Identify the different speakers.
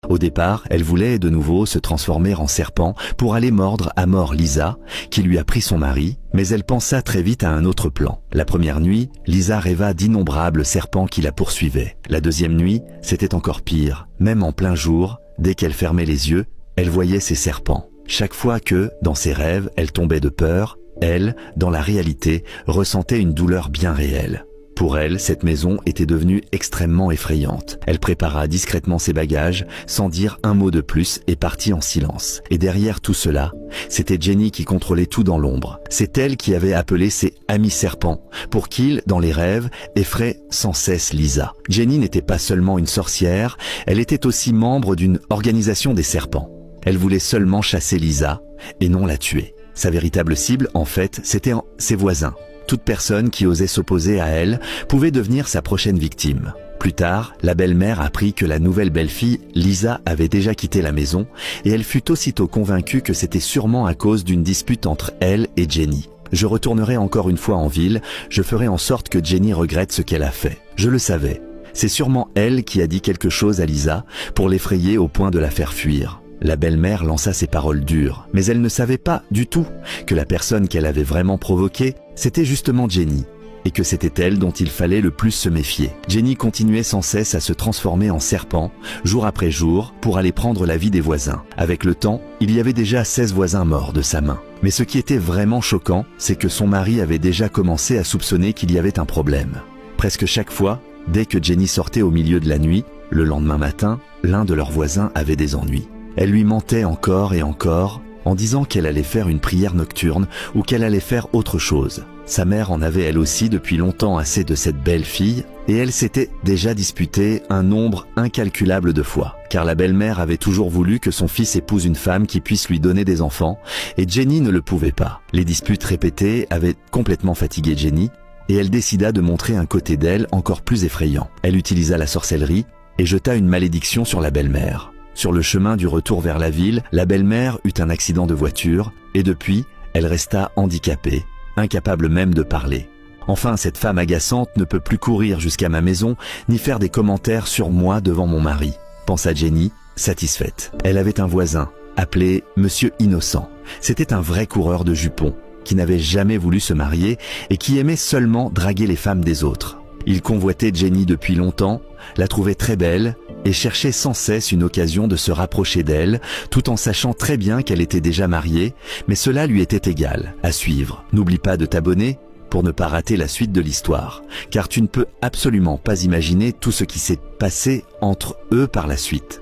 Speaker 1: Au départ, elle voulait de nouveau se transformer en serpent pour aller mordre à mort Lisa, qui lui a pris son mari, mais elle pensa très vite à un autre plan. La première nuit, Lisa rêva d'innombrables serpents qui la poursuivaient. La deuxième nuit, c'était encore pire. Même en plein jour, dès qu'elle fermait les yeux, elle voyait ces serpents. Chaque fois que, dans ses rêves, elle tombait de peur, elle, dans la réalité, ressentait une douleur bien réelle. Pour elle, cette maison était devenue extrêmement effrayante. Elle prépara discrètement ses bagages, sans dire un mot de plus, et partit en silence. Et derrière tout cela, c'était Jenny qui contrôlait tout dans l'ombre. C'est elle qui avait appelé ses amis serpents, pour qu'ils, dans les rêves, effraient sans cesse Lisa. Jenny n'était pas seulement une sorcière, elle était aussi membre d'une organisation des serpents. Elle voulait seulement chasser Lisa, et non la tuer. Sa véritable cible, en fait, c'était ses voisins. Toute personne qui osait s'opposer à elle pouvait devenir sa prochaine victime. Plus tard, la belle-mère apprit que la nouvelle belle-fille, Lisa, avait déjà quitté la maison et elle fut aussitôt convaincue que c'était sûrement à cause d'une dispute entre elle et Jenny. Je retournerai encore une fois en ville, je ferai en sorte que Jenny regrette ce qu'elle a fait. Je le savais. C'est sûrement elle qui a dit quelque chose à Lisa pour l'effrayer au point de la faire fuir. La belle-mère lança ses paroles dures, mais elle ne savait pas du tout que la personne qu'elle avait vraiment provoquée, c'était justement Jenny, et que c'était elle dont il fallait le plus se méfier. Jenny continuait sans cesse à se transformer en serpent, jour après jour, pour aller prendre la vie des voisins. Avec le temps, il y avait déjà 16 voisins morts de sa main. Mais ce qui était vraiment choquant, c'est que son mari avait déjà commencé à soupçonner qu'il y avait un problème. Presque chaque fois, dès que Jenny sortait au milieu de la nuit, le lendemain matin, l'un de leurs voisins avait des ennuis. Elle lui mentait encore et encore en disant qu'elle allait faire une prière nocturne ou qu'elle allait faire autre chose. Sa mère en avait elle aussi depuis longtemps assez de cette belle fille et elle s'était déjà disputée un nombre incalculable de fois. Car la belle-mère avait toujours voulu que son fils épouse une femme qui puisse lui donner des enfants et Jenny ne le pouvait pas. Les disputes répétées avaient complètement fatigué Jenny et elle décida de montrer un côté d'elle encore plus effrayant. Elle utilisa la sorcellerie et jeta une malédiction sur la belle-mère. Sur le chemin du retour vers la ville, la belle-mère eut un accident de voiture et depuis, elle resta handicapée, incapable même de parler. Enfin, cette femme agaçante ne peut plus courir jusqu'à ma maison ni faire des commentaires sur moi devant mon mari, pensa Jenny, satisfaite. Elle avait un voisin, appelé Monsieur Innocent. C'était un vrai coureur de jupons, qui n'avait jamais voulu se marier et qui aimait seulement draguer les femmes des autres. Il convoitait Jenny depuis longtemps, la trouvait très belle et cherchait sans cesse une occasion de se rapprocher d'elle, tout en sachant très bien qu'elle était déjà mariée, mais cela lui était égal. À suivre. N'oublie pas de t'abonner pour ne pas rater la suite de l'histoire, car tu ne peux absolument pas imaginer tout ce qui s'est passé entre eux par la suite.